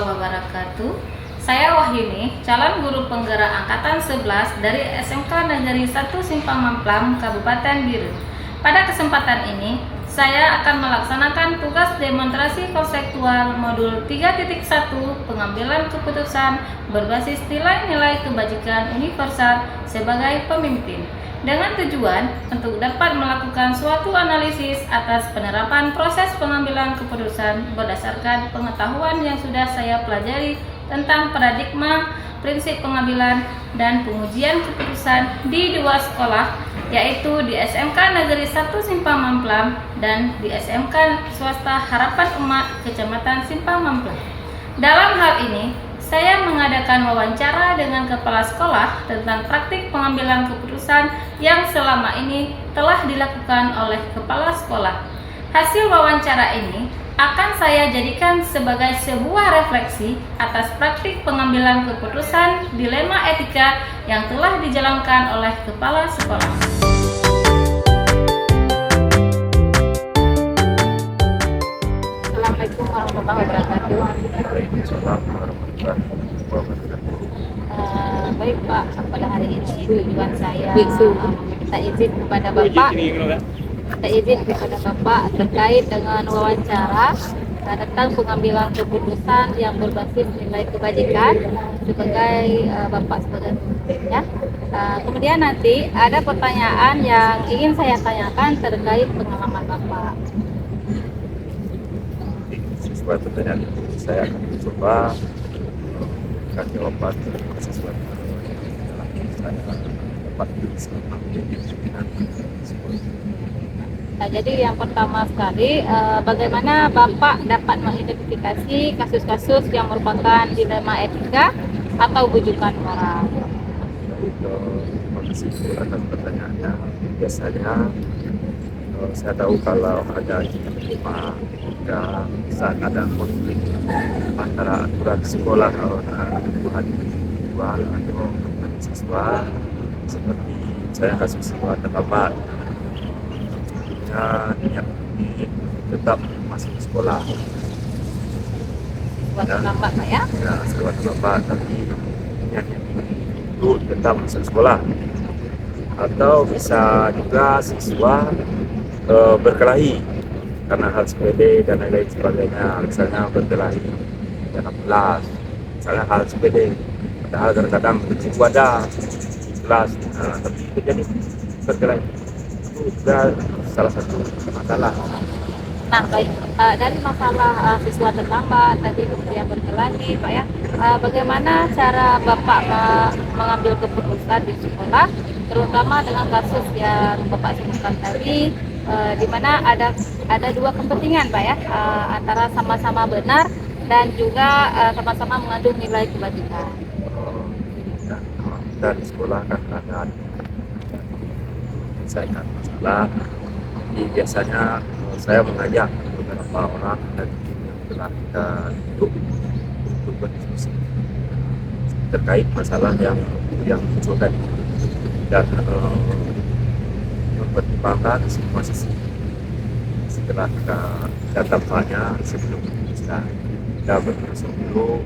wabarakatuh. Saya Wahyuni, calon guru penggerak angkatan 11 dari SMK Negeri 1 Simpang Mamplang, Kabupaten Biren. Pada kesempatan ini, saya akan melaksanakan tugas demonstrasi konseptual modul 3.1 pengambilan keputusan berbasis nilai-nilai kebajikan universal sebagai pemimpin, dengan tujuan untuk dapat melakukan suatu analisis atas penerapan proses pengambilan keputusan berdasarkan pengetahuan yang sudah saya pelajari tentang paradigma, prinsip pengambilan, dan pengujian keputusan di dua sekolah, yaitu di SMK Negeri 1 Simpang Mamplang dan di SMK Swasta Harapan Umat Kecamatan Simpang Mamplang. Dalam hal ini, saya mengadakan wawancara dengan kepala sekolah tentang praktik pengambilan keputusan yang selama ini telah dilakukan oleh kepala sekolah. Hasil wawancara ini akan saya jadikan sebagai sebuah refleksi atas praktik pengambilan keputusan dilema etika yang telah dijalankan oleh kepala sekolah. Assalamualaikum warahmatullahi wabarakatuh. Baik Pak, pada hari ini tujuan saya meminta izin kepada Bapak terkait dengan wawancara tentang pengambilan keputusan yang berbasis nilai kebajikan sebagai Bapak sebagai pemimpinnya. Kemudian nanti ada pertanyaan yang ingin saya tanyakan terkait pengalaman Bapak. Sesuai pertanyaan itu saya akan mencoba memberikan jawaban sesuai dengan saya dapat bersama dengan Jadi yang pertama sekali, bagaimana Bapak dapat mengidentifikasi kasus-kasus yang merupakan dilema etika atau bujukan moral? Terima kasih atas pertanyaannya. Biasanya saya tahu kalau ada dilema etika, saat ada konflik antara aturan sekolah atau kebutuhan individual atau siswa, seperti saya kasih siswa terlambat, niat ini tetap masuk sekolah. Terlambat Pak ya? Ya, siswa terlambat tapi niat itu tetap masuk sekolah. Atau bisa juga siswa berkelahi karena hal sepele dan lain sebagainya, misalnya berkelahi dalam kelas, misalnya hal sepele, padahal kadang-kadang itu ada di kelas, tapi itu jadi berkelahi, itu juga salah satu masalah. Nah baik, dari masalah siswa terlambat tadi kemudian berkelahi Pak ya, bagaimana cara Bapak mengambil keputusan di sekolah, terutama dengan kasus yang Bapak sebutkan tadi, di mana ada dua kepentingan Pak ya, antara sama-sama benar dan juga sama-sama mengandung nilai kebajikan. Dan di sekolah kan ada menyelesaikan masalah. Jadi biasanya saya mengajak beberapa orang dari tim yang telah kita bentuk untuk berdiskusi terkait masalah yang muncul tadi, dan mempertimbangkan semua sisi. Setelah kita dampaknya sebelum memutuskan, kita berdiskusi dulu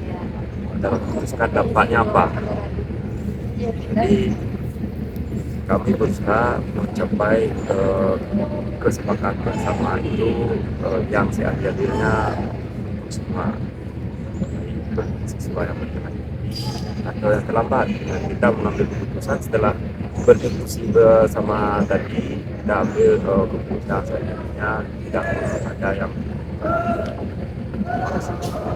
dalam memutuskan dampaknya apa. Jadi kami berusaha mencapai kesepakatan bersama itu yang seadil-adilnya untuk semua, siswa yang berkelahi atau yang terlambat. Dan kita mengambil keputusan setelah berdiskusi bersama tadi, kita ambil keputusan selanjutnya tidak perlu ada yang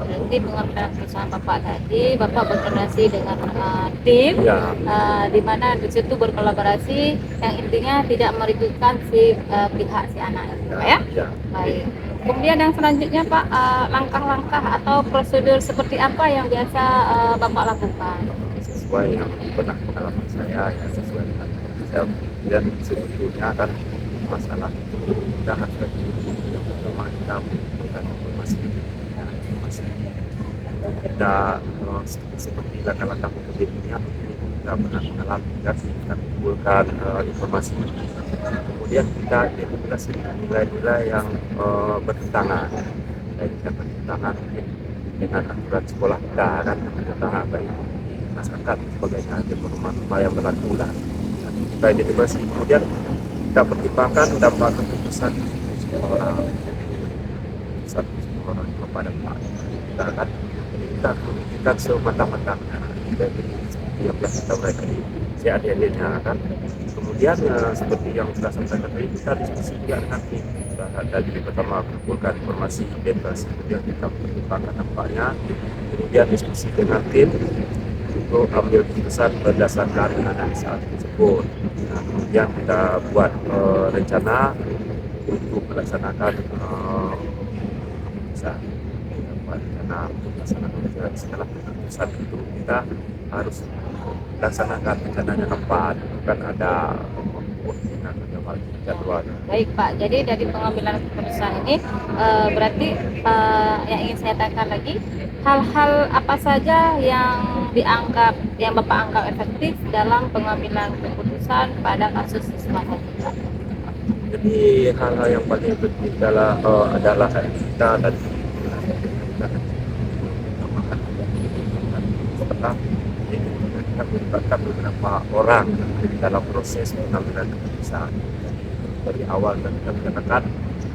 Jadi pengambilan keputusan Bapak tadi, Bapak berkoordinasi dengan tim, ya, di mana di situ berkolaborasi yang intinya tidak merugikan si pihak si anak itu, Pak ya? ya. Baik. Kemudian yang selanjutnya Pak, langkah-langkah atau prosedur seperti apa yang biasa Bapak lakukan? Sesuai yang pernah pengalaman saya, ya sesuai dengan saya, dan sebetulnya kan masalah itu kita harus yang pertama kita membutuhkan informasi kita seperti langkah-langkah penelitiannya, kita pernah mengalami dan kita kumpulkan informasi, kemudian kita identifikasi nilai-nilai yang bertentangan, mungkin dengan aturan sekolah kita kan, kita baik di masyarakat sebagainya, ada norma-norma yang berlaku lah. Kita identifikasi, kemudian kita pertimbangkan dampak keputusan sekolah satu orang kepada Pak. Kita akan kita memikirkan sematang-matangnya dari seperti yang telah kita mulai tadi, seadil-adilnya kan. Kemudian seperti yang sudah sampaikan tadi, kita diskusi juga dengan tim. Kita tadi pertama kumpulkan informasi identitas, kemudian kita pertimbangkan dampaknya, kemudian diskusi dengan tim untuk ambil keputusan berdasarkan analisa tersebut. Nah, kemudian kita buat rencana untuk melaksanakan bisa buat rencana untuk melaksanakan setelah keputusan itu kita harus laksanakan rencananya kapan, kan ada jadwal. Baik Pak, jadi dari pengambilan keputusan ini berarti yang ingin saya tanyakan lagi, hal-hal apa saja yang Bapak anggap efektif dalam pengambilan keputusan pada kasus siswa kita? Jadi hal-hal yang paling penting adalah kita dan setelah kita melibatkan beberapa orang dalam proses pengambilan keputusan. Dari awal dan kita mengatakan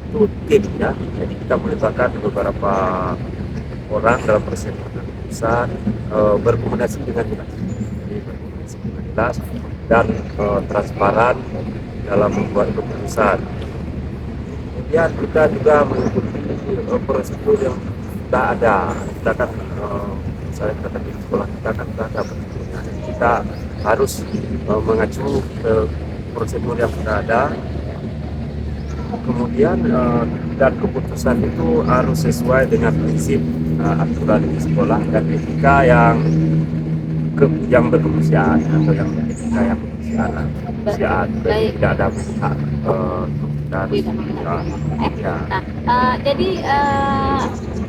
itu tim ya, jadi kita melibatkan beberapa orang dalam proses pengambilan keputusan, berkomunikasi dengan jelas, dan transparan dalam membuat keputusan. Kemudian kita juga mengikuti prosedur yang sudah ada. Kita kan misalnya kita di sekolah kita kan sudah ada prosedurnya. Kita harus mengacu ke prosedur yang sudah ada. Kemudian dan keputusan itu harus sesuai dengan prinsip aturan di sekolah dan etika yang berkemanusiaan atau yang etika yang kemanusiaan. Tidak ada pihak ya. Jadi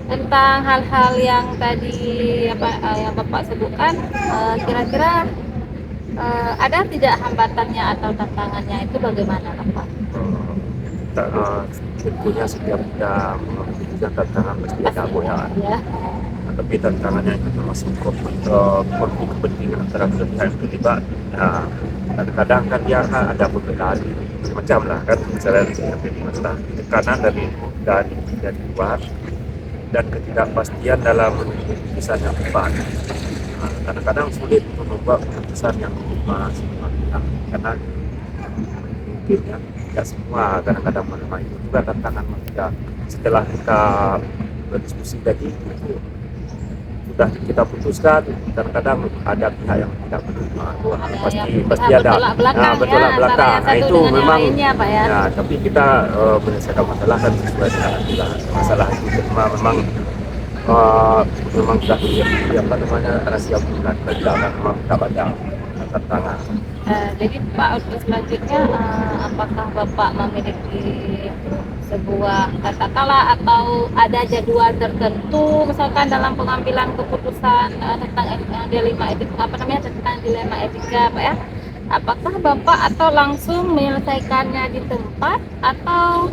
tentang hal-hal yang tadi yang Bapak sebutkan, kira-kira ada tidak hambatannya atau tantangannya, itu bagaimana Bapak? Tentunya setiap kita mengambil tantangan pasti ada godaan. Ya. Tapi tantangannya itu termasuk konflik kepentingan antara kedua pihak yang terlibat. Nah, kadang-kadang kan dia ada perbedaan macam lah kan, misalnya seperti masalah tekanan dari luar dan ketidakpastian dalam keputusan yang tepat. Nah, kadang-kadang sulit untuk membuat keputusan yang tepat karena mungkin ya tidak semua kadang-kadang menerima itu juga tantangan manusia. Setelah kita berdiskusi tadi itu sudah kita putuskan, kadang-kadang ada pihak yang tidak menerima, pasti ada bertolak belakang. Nah, itu memang lainnya, Pak, ya. Nah, tapi kita menyelesaikan masalah kan sesuai dengan masalah itu memang sudah rahasia bulan memang tak ada tantangan. Jadi Pak, untuk selanjutnya apakah Bapak memiliki sebuah katakanlah atau ada jadwal tertentu misalkan dalam pengambilan keputusan tentang dilema etika Pak ya? Apakah Bapak atau langsung menyelesaikannya di tempat atau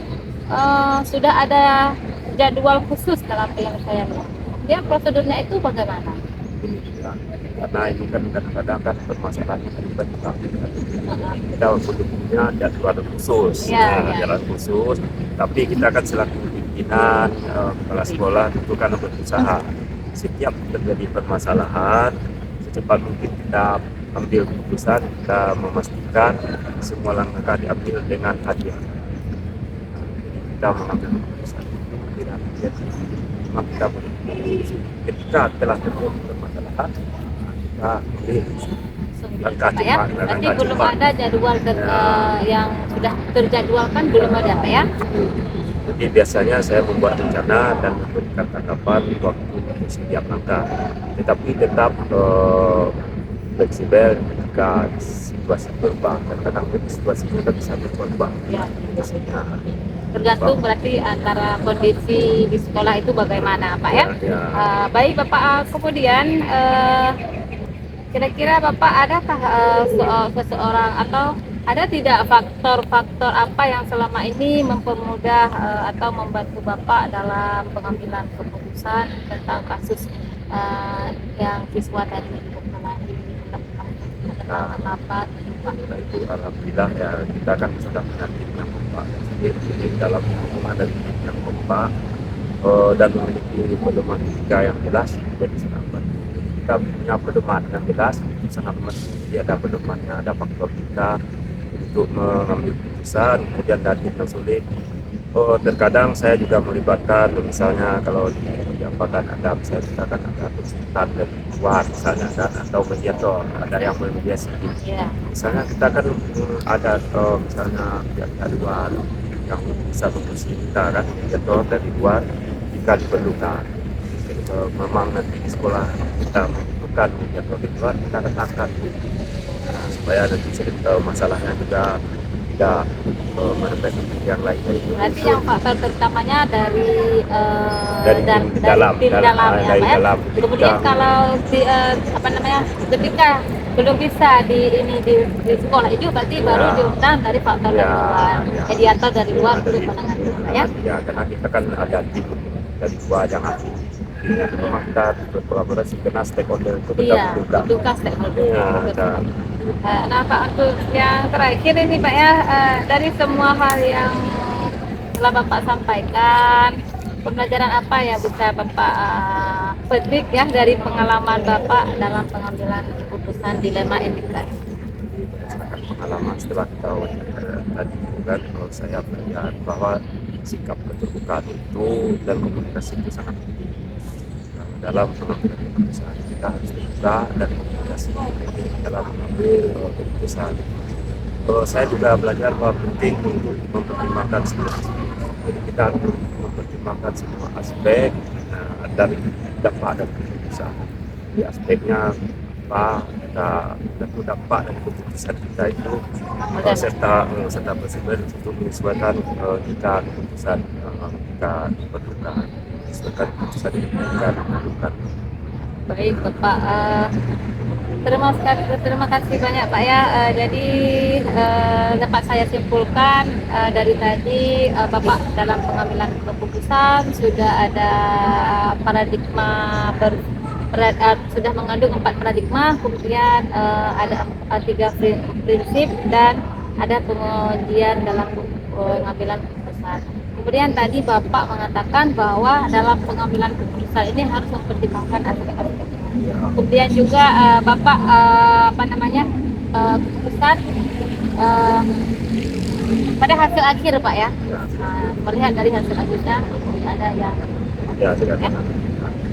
sudah ada jadwal khusus dalam penyelesaiannya? Dia prosedurnya itu bagaimana? Karena ini kan kadang-kadang kan permasalahannya tiba-tiba kita punya jadwal khusus, jadwal khusus. Tapi kita kan selaku pimpinan kepala sekolah tentu kan berusaha setiap terjadi permasalahan secepat mungkin kita ambil keputusan, kita memastikan semua langkah diambil dengan adil. Kita mengambil keputusan tidak terjadi, maka kita ketika telah terjadi permasalahan kita ambil langkah cepat. Berarti belum ada jadwal yang sudah terjadwalkan, belum ada Pak ya? Jadi biasanya saya membuat rencana dan memberikan tanggapan waktu untuk setiap langkah, tetapi tetap fleksibel ketika situasi berubah. Kadang-kadang situasi kita bisa berubah. Ya. Tergantung berarti antara kondisi di sekolah itu bagaimana Pak ya? Baik Bapak, kemudian kira-kira Bapak adakah seseorang atau ada tidak faktor-faktor apa yang selama ini mempermudah atau membantu Bapak dalam pengambilan keputusan keputusan tentang kasus yang siswa tadi berkelahi melakukan apa Pak? Nah, itu alhamdulillah ya, kita kan sudah punya tim yang kompak jadi dalam hubungan dan tim yang kompak dan memiliki pedoman etika yang jelas, jadi sangat penting. Kita punya pedoman yang jelas, itu sangat penting. Jadi ada pedomannya, ada faktor kita untuk mengambil keputusan, kemudian dari yang sulit. Terkadang saya juga melibatkan, misalnya kalau di Jampatan ada, misalnya kita kan ada konsultan dari luar misalnya kan, atau mediator, ada yang memediasi. Ya. Misalnya kita kan ada misalnya pihak dari luar yang bisa memposisi kita kan, mediator dari luar jika diperlukan. Jadi, memang nanti di sekolah kita membutuhkan mediator di luar, kita datangkan supaya nanti masalahnya juga tidak merembet yang lain. Berarti yang faktor terutamanya dari tim dalam ya, Pak ya. dalam. Kemudian kalau ketika belum bisa di sekolah itu berarti baru diundang dari faktor dari luar, mediator dari luar untuk menangani Pak ya. Ya, karena kita kan ada tim dari luar yang aktif. Memang kita berkolaborasi dengan stakeholder itu Bukan stakeholder. Nah Pak, untuk yang terakhir ini Pak ya, dari semua hal yang telah Bapak sampaikan, pembelajaran apa yang bisa Bapak petik ya dari pengalaman Bapak dalam pengambilan keputusan dilema etika? Pengalaman setelah kita tadi kan, kalau saya melihat bahwa sikap keterbukaan itu dan komunikasi itu sangat penting dalam pengambilan keputusan. Kita harus terbuka dan komunikasi dalam mengambil keputusan. Saya juga belajar bahwa penting untuk mempertimbangkan semua aspek. Jadi kita harus mempertimbangkan semua aspek dari dampak dari keputusan. Di aspeknya apa, tentu dampak dari keputusan kita itu serta bersifat untuk menyesuaikan jika keputusan kita diperlukan, menyesuaikan keputusan yang kita lakukan. Baik Bapak, terima kasih banyak Pak ya. Jadi dapat saya simpulkan dari tadi Bapak dalam pengambilan keputusan sudah ada paradigma sudah mengandung 4 paradigma, kemudian ada 3 prinsip dan ada pengujian dalam pengambilan keputusan. Kemudian tadi Bapak mengatakan bahwa dalam pengambilan keputusan ini harus mempertimbangkan aspek-aspek. Kemudian juga Bapak keputusan pada hasil akhir Pak ya. Melihat dari hasil akhirnya ada yang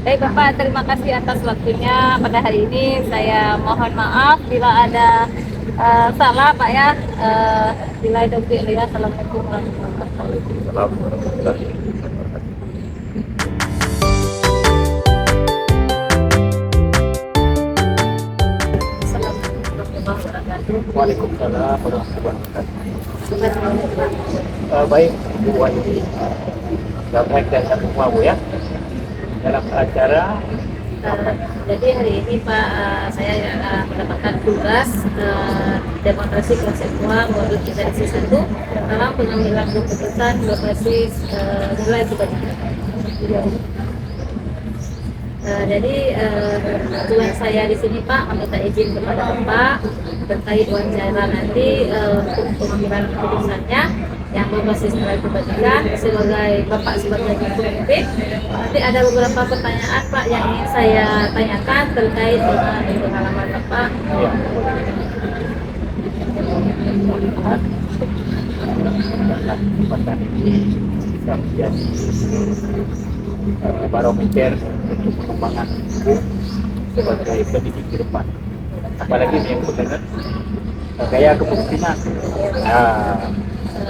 Baik Bapak, terima kasih atas waktunya pada hari ini. Saya mohon maaf bila ada salah Pak ya. Bila ada Assalamualaikum warahmatullahi wabarakatuh. Waalaikumsalam warahmatullahi wabarakatuh. Baik, Bu Wahyu, baik dan semua Bu ya. Dalam acara jadi hari ini Pak, saya mendapatkan tugas demonstrasi kelas semua modul intensi 1 dalam pengambilan keputusan berbasis nilai kebajikan. Jadi tujuan saya di sini Pak meminta izin kepada Bapak terkait wawancara nanti untuk pengambilan keputusannya yang berbasis nilai kebajikan. Sebagai Bapak sebagai pemimpin, nanti ada beberapa pertanyaan Pak yang ingin saya tanyakan terkait dengan pengalaman Bapak. bisa menjadi barometer untuk pengembangan ibu sebagai pendidik ke depan, apalagi yang benar gaya kepemimpinan.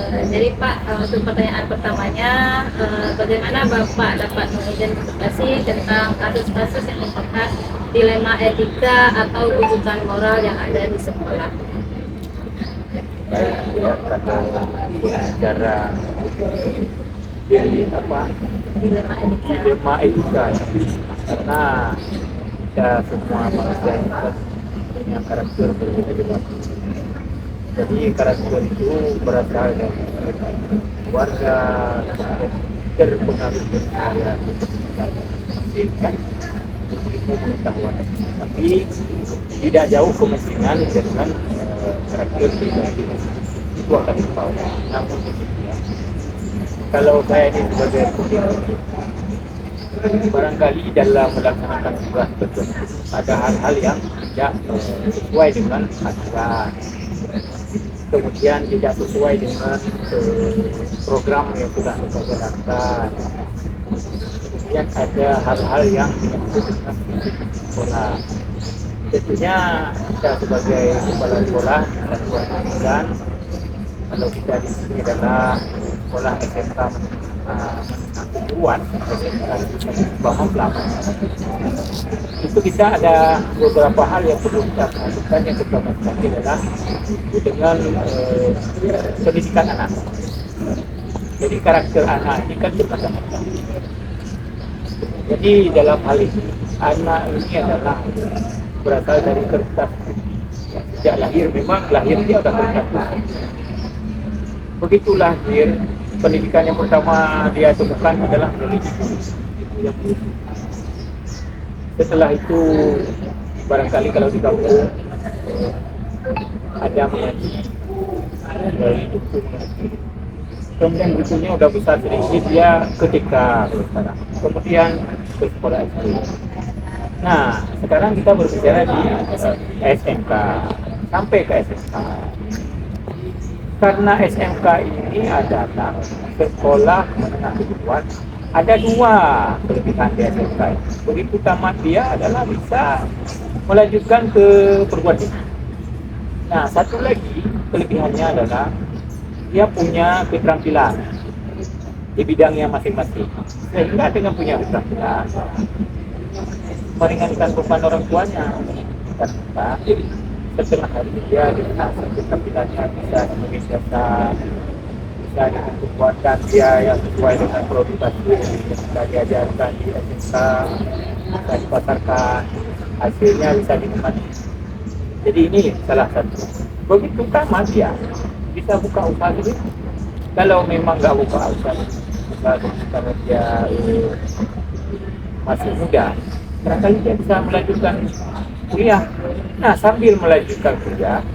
Jadi Pak, untuk pertanyaan pertamanya, bagaimana Bapak dapat mengidentifikasi tentang kasus-kasus yang merupakan dilema etika atau tuntutan moral yang ada di sekolah? Baik, ya, karena cara dari dilema etika ya. Karena kita semua manusia yang punya karakter berbeda-beda. Jadi karakter itu berasal dari keluarga, terpengaruh dari menghasilkan ilmu pengetahuan, tapi tidak jauh kemungkinan dengan karakter pribadi itu akan dibawa. Namun demikian, kalau saya ini sebagai pemimpin, barangkali dalam melaksanakan tugas tersebut ada hal-hal yang tidak sesuai dengan aturan, kemudian tidak sesuai dengan program yang sudah kita jalankan. Kemudian ada hal-hal yang menyangkut dengan sekolah. Tentunya kita sebagai kepala sekolah dan kewajiban, kalau kita di sini adalah sekolah SMK Buat Bang Plam, itu kita ada beberapa hal yang perlu kita perhatikan. Yang pertama sekali adalah dengan pendidikan anak. Jadi karakter anak ini kan bermacam-macam. Jadi dalam hal ini, anak ini adalah berasal dari kertas. Sejak lahir memang lahir dia sudah kertas. Begitu lahir, pendidikan yang pertama dia temukan adalah religius. Setelah itu barangkali kalau di kampung ada mengaji, dari itu mengaji. Kemudian berikutnya udah besar sedikit dia ketika sekarang. Kemudian ke sekolah SD. Nah, sekarang kita berbicara di SMK sampai ke SMK. Karena SMK ini adalah sekolah menengah kejuruan, ada dua kelebihan di SMK. Begitu tamat dia adalah bisa melanjutkan ke perguruan tinggi. Nah, satu lagi kelebihannya adalah dia punya keterampilan di bidangnya masing-masing. Sehingga dengan punya keterampilan meringankan beban orang tuanya. Karena setengah hari dia dengan keterampilannya bisa sebagai siasat, bisa dengan kekuatan dia yang sesuai dengan prioritas yang bisa diajarkan di SMK, bisa dipasarkan, hasilnya bisa dinikmati. Jadi ini salah satu. Begitu tamat dia bisa buka usaha sendiri. Kalau memang nggak buka usaha karena dia masih muda, barangkali dia bisa melanjutkan kuliah. Nah, sambil melanjutkan kuliah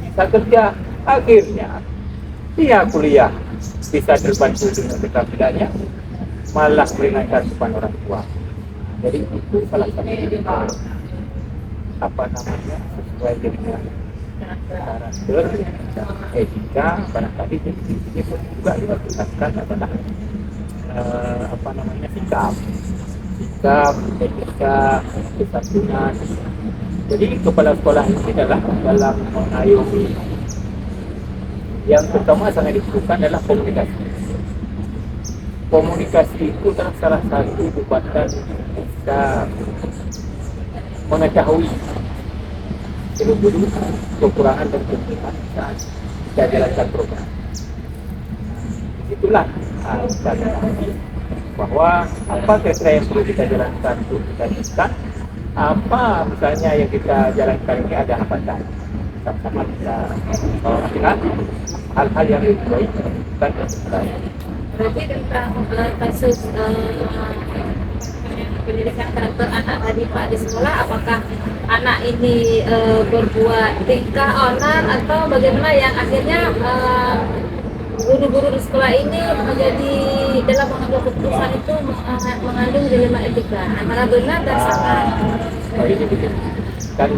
bisa kerja. Akhirnya dia kuliah bisa terbantu dengan keterampilannya, malah meringankan beban orang tua. Jadi itu salah satu sesuai dengan karakter dan etika. Barangkali ini pun juga dilakukan adalah sikap, etika, kesantunan. Jadi kepala sekolah ini adalah dalam mengayomi, yang pertama sangat diperlukan adalah komunikasi. Komunikasi itu adalah salah satu kekuatan kita mengetahui seluruh kekurangan dan kelebihan saat kita jalankan program. Itulah bahwa apa kira-kira yang perlu kita jalankan untuk kita jalankan, apa misalnya yang kita jalankan ini ada hambatan, sama-sama kita melakukan hal-hal yang lebih baik bukan yang Berarti tentang kasus pendidikan karakter anak tadi Pak di sekolah, apakah anak ini berbuat tingkah onar atau bagaimana yang akhirnya guru-guru di sekolah ini menjadi dalam mengambil keputusan itu mengandung dilema etika antara benar dan salah. Ini kan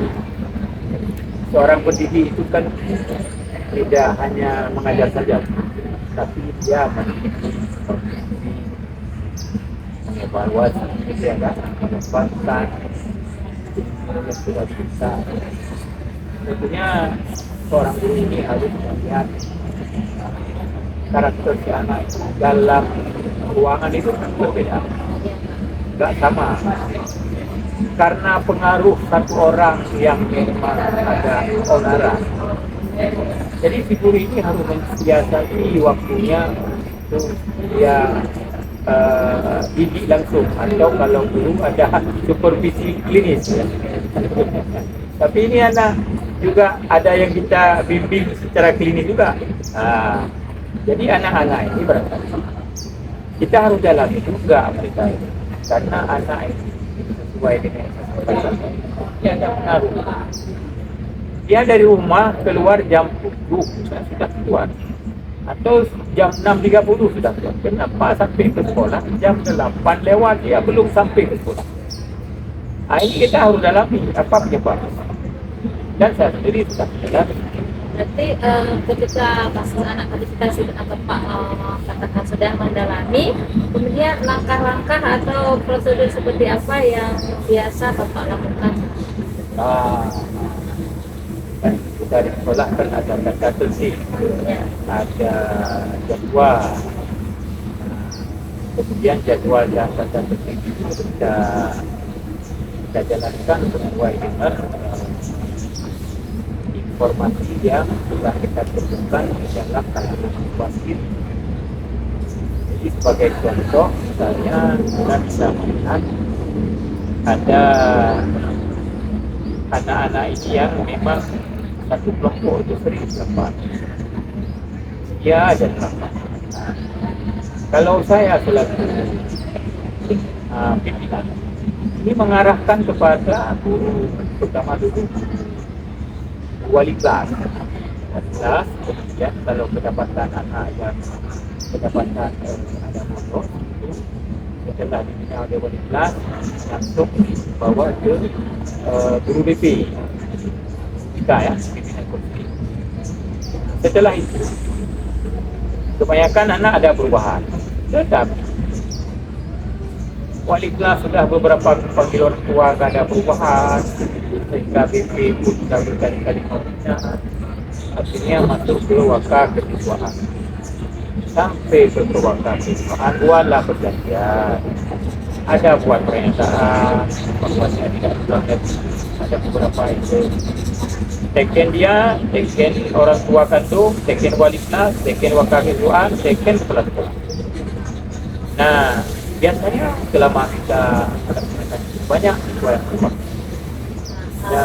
seorang pendidik itu kan tidak hanya mengajar saja, tapi dia mengevaluasi, mengembangkan yang sudah bisa. Tentunya seorang guru ini harus melihat karakter si anak dalam ruangan itu berbeda, nggak sama. Karena pengaruh satu orang yang memang ada onaran. Jadi si guru ini harus mensiasati waktunya untuk dia didik langsung, atau kalau guru ada supervisi klinis. Tapi ini anak juga ada yang kita bimbing secara klinis juga. Jadi anak-anak ini barangkali kita harus jalani juga mereka ini. karena anak ini sesuai dengan kesempatan dia ada pengaruh. Dia dari rumah keluar jam 7 saya sudah keluar, atau jam 6.30 sudah keluar. Kenapa sampai ke sekolah jam 8 lewat dia belum sampai ke sekolah? Ini kita harus dalami apa penyebabnya. Dan saya sendiri sudah sadar. Berarti ketika kasus anak tadi kita sudah Bapak katakan sudah mendalami, kemudian langkah-langkah atau prosedur seperti apa yang biasa Bapak lakukan? Kita di sekolah kan ada kata tertib, Ya. ada jadwal. Kemudian jadwal dan kata tertib itu kita jalankan sesuai dengan informasi yang sudah kita tentukan di dalam kalangan situasi. Jadi sebagai contoh, misalnya kita bisa melihat ada anak-anak ini yang memang satu kelompok itu sering berapa. Ya ada berapa. Kalau saya selaku pimpinan, ini mengarahkan kepada guru, pertama dulu wali kelas, kemudian kalau kedapatan anak yang kedapatan ada motor itu setelah dibina oleh wali kelas langsung dibawa ke guru BP kita ya, pimpinan komisi. Setelah itu kebanyakan anak ada perubahan, tetapi wali kelas sudah beberapa panggil orang tua tidak ada perubahan, sehingga BP pun sudah berkali-kali meminta, akhirnya masuk ke waka ketuaan. Sampai ke waka ketuaan, buatlah perjanjian, ada buat pernyataan, bahwasanya tidak berangkat, ada beberapa itu. Teken dia, teken orang tua kandung, teken wali kelas, teken waka ketuaan, teken kepala sekolah. Nah, biasanya selama kita melaksanakan banyak yang berubah. Ya.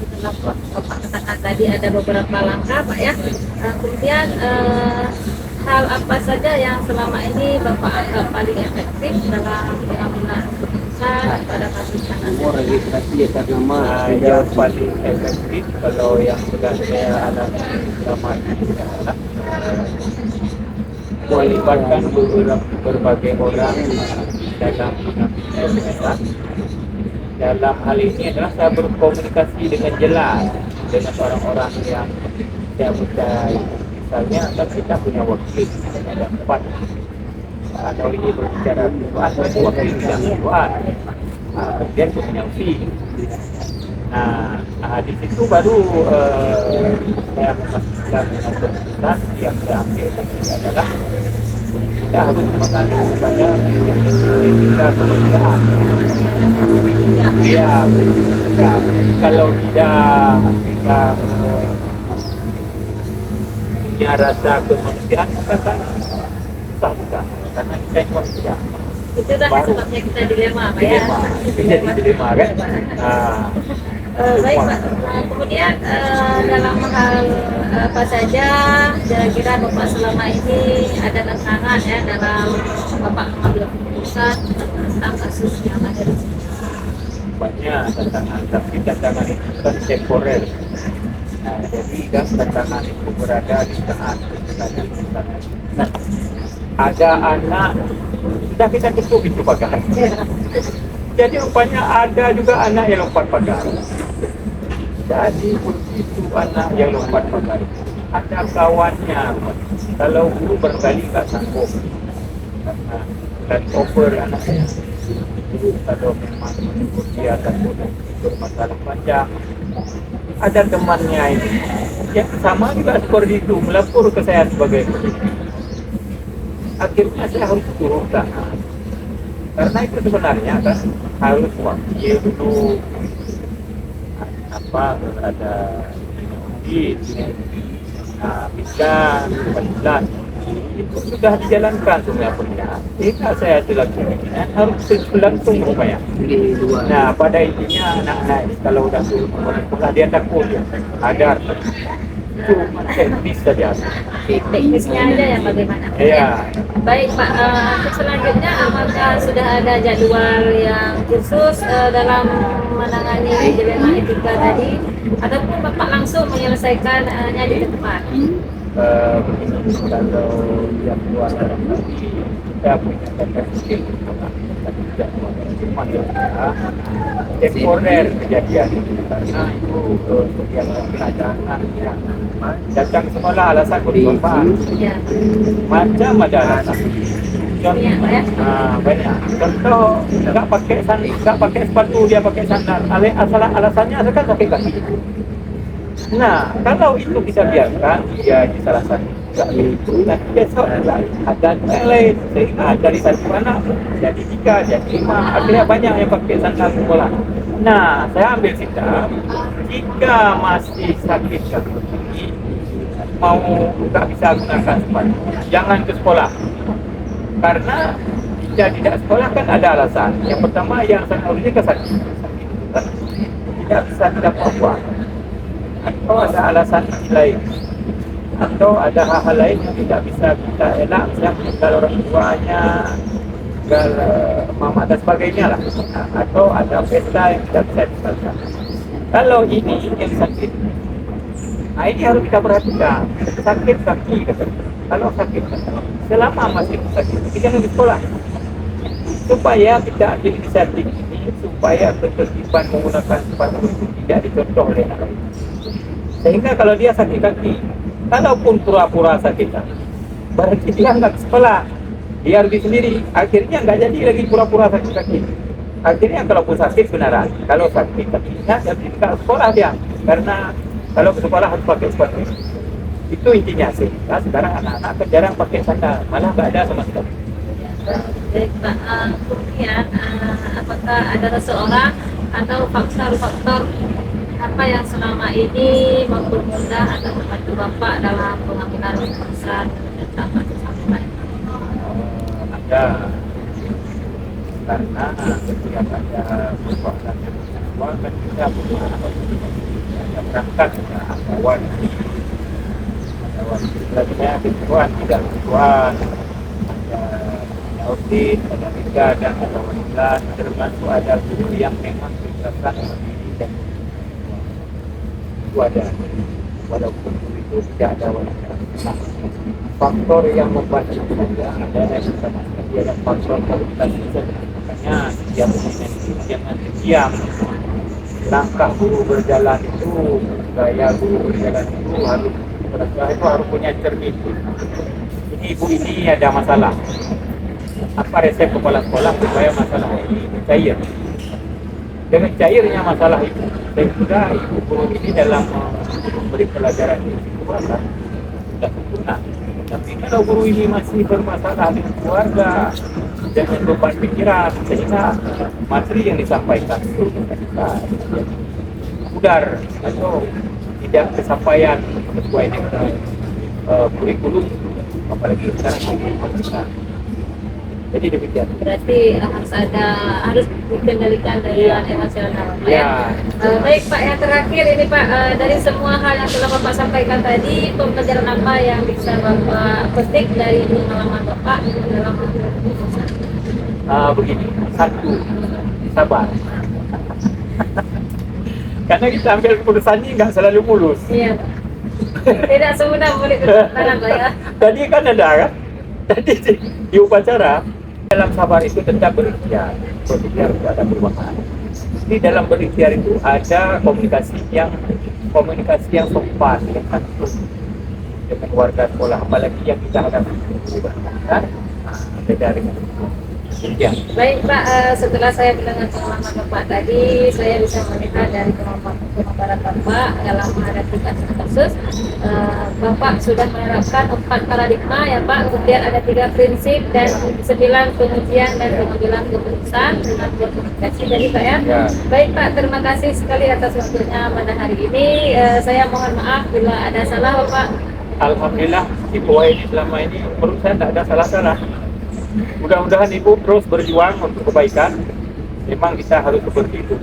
Setelah Bapak katakan tadi ada beberapa langkah Pak ya. Kemudian hal apa saja yang selama ini Bapak anggap paling efektif dalam pengambilan keputusan pada kasus anak? Yang paling efektif kalau yang sudah saya alami selama ini adalah melibatkan berbagai orang dalam mengambil keputusan. Dalam hal ini adalah saya berkomunikasi dengan jelas dengan orang-orang yang saya percaya. Misalnya kan kita punya wakil ada 4. Kalau ini berbicara ketuaan, wakil yang ketuaan, kemudian punya usi. Nah, di situ baru saya memastikan dengan keputusan yang saya ambil adalah kita harus mengalir kepada kita kemudian. Ya, kalau tidak kita punya rasa kemanusiaan, maka kan susah juga karena kita manusia. Itu dah sebabnya kita dilema Pak ya. Dilema, jadi dilema kan. Baik Pak, kemudian dalam hal apa saja kira-kira Bapak selama ini ada tantangan ya dalam Bapak mengambil keputusan tentang kasus yang ada di sini? Banyak tantangan, tapi tantangan itu kan temporer. Jadi kan tantangan itu berada di saat ada anak sudah kita tutup itu pagar. Jadi rupanya ada juga anak yang lompat pagar. Jadi begitu anak yang lompat pagar ada kawannya. Kalau guru berkali tak sanggup karena dan over anaknya. Kalau memang dia takut bermasalah panjang, ada temannya ini yang sama juga seperti itu melapor ke saya sebagai pendidik. Akhirnya saya harus turun tangan karena itu sebenarnya kan harus wakil dulu apa ada di bisa pelan itu sudah dijalankan semua pekerjaan. Jika saya selaku pimpinan harus berlangsung upaya. Nah, pada intinya anak-anak ini kalau sudah turun ke sekolah dia takut ya, ada itu teknis saja. Teknisnya aja yang bagaimana? Iya. Baik Pak, untuk selanjutnya apakah sudah ada jadwal yang khusus dalam menangani dilema etika tadi, ataupun Bapak langsung menyelesaikannya di tempat? Begini, kalau yang luar kita punya skill tidak temporer kejadian itu karena itu yang keadaan yang datang sekolah alasan berkorban Ya. macam ada alasan. Iya, Pak, ya. Banyak. Contoh nggak pakai sepatu dia pakai sandal. Alasannya kan pakai kaki. Nah, kalau itu kita biarkan, dia di salah satu juga itu, nanti besok ada yang lain. Sehingga dari satu anak jadi 3, jadi 5, akhirnya banyak yang pakai sandal sekolah. Nah, saya ambil sikap, jika masih sakit kaki, mau nggak bisa gunakan sepatu, jangan ke sekolah. Karena jika tidak sekolah kan ada alasan. Yang pertama yang saya ini sakit. Tidak bisa tidak buat. Atau ada alasan lain, atau ada hal-hal lain yang tidak bisa kita elak, misalnya tinggal orang tuanya, tinggal mama dan sebagainya lah, atau ada pesta yang tidak bisa diselesaikan. Kalau ini yang sakit, nah ini harus kita perhatikan. Sakit kaki, kalau sakit selama masih sakit, kita jangan di sekolah, supaya kita ambil inisiatif ini, supaya ketertiban menggunakan sepatu tidak dicontoh oleh anak lain. Sehingga kalau dia sakit kaki, kalaupun pura-pura sakit kaki, berarti dia nggak ke sekolah, dia rugi sendiri. Akhirnya nggak jadi lagi pura-pura sakit kaki. Akhirnya kalaupun sakit beneran, kalau sakit kakinya jadi nggak sekolah dia, karena kalau ke sekolah harus pakai sepatu. Itu intinya sih. Nah, sekarang anak-anak jarang pakai sandal, malah nggak ada sama sekali. Baik Pak, kemudian apakah ada seseorang atau faktor-faktor apa yang selama ini mempermudah atau membantu Bapak dalam pengambilan keputusan tentang sampai? Ada, karena setiap ada persoalan yang awal kan kita punya ada berangkat ada awan sebenarnya ketuaan tidak ketuaan, ada audit, ada liga dan ada wanilan, termasuk ada guru yang memang berdasarkan mandiri dan itu ada, walaupun itu tidak ada wanita. Nah, faktor yang membantu saja ada yang sama sekali ada faktor komunikasi saja. Makanya setiap ini jangan diam. Langkah guru berjalan itu, gaya guru berjalan itu harus punya cermin. Ini ibu ini ada masalah. Apa resep kepala sekolah supaya masalah ini cair? Dengan cairnya masalah itu, sehingga ibu guru ini dalam memberi pelajaran ini sudah sempurna. Tapi kalau guru ini masih bermasalah dengan keluarga, dengan beban pikiran, sehingga materi yang disampaikan itu bisa pudar atau tidak kesampaian sesuai dengan kurikulum, apalagi sekarang. Jadi demikian. Berarti harus dikendalikan dengan emosional. Ya. Baik Pak, yang terakhir ini Pak, dari semua hal yang telah Bapak sampaikan tadi, pembelajaran apa yang bisa Bapak petik dari pengalaman Bapak dalam keputusan? Begini, satu, sabar. Karena kita ambil keputusan ini nggak selalu mulus. Iya Pak. Tidak semudah boleh kebenaran Pak ya. Tadi kan ada kan? Tadi di upacara dalam sabar itu tetap berikhtiar itu ada perubahan. Di dalam berikhtiar itu ada komunikasi yang sopan dengan warga sekolah, apalagi yang kita hadapi kan beda dengan ya. Baik Pak, setelah saya mendengar pengalaman Bapak tadi, saya bisa melihat dari kemampuan Bapak dalam menghadapi kasus. Bapak sudah menerapkan 4 paradigma ya Pak, kemudian ada 3 prinsip dan 9 pengujian dan pengambilan keputusan dengan komunikasi tadi Pak ya. Ya. Baik Pak, terima kasih sekali atas waktunya pada hari ini. Saya mohon maaf bila ada salah Bapak. Alhamdulillah di bawah ini selama ini menurut saya tidak ada salah-salah. Mudah-mudahan Ibu terus berjuang untuk kebaikan. Memang kita harus seperti itu.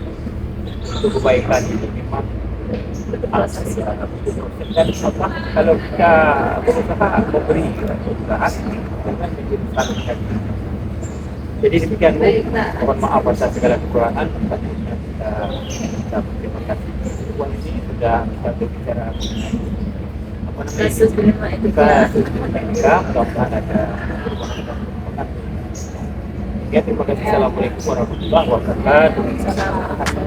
Untuk kebaikan ini memang Proses ya. dan apa kalau kita berusaha memberi perusahaan dengan menjadi saling hadir. Jadi demikian Bu, mohon maaf atas segala kekurangan. Kita berterima kasih. Puan ini sudah kita berbicara mengenai apa namanya Kasus penerima etika. kasus etika, mudah-mudahan ada perubahan. Ya, terima kasih. Assalamualaikum warahmatullahi wabarakatuh.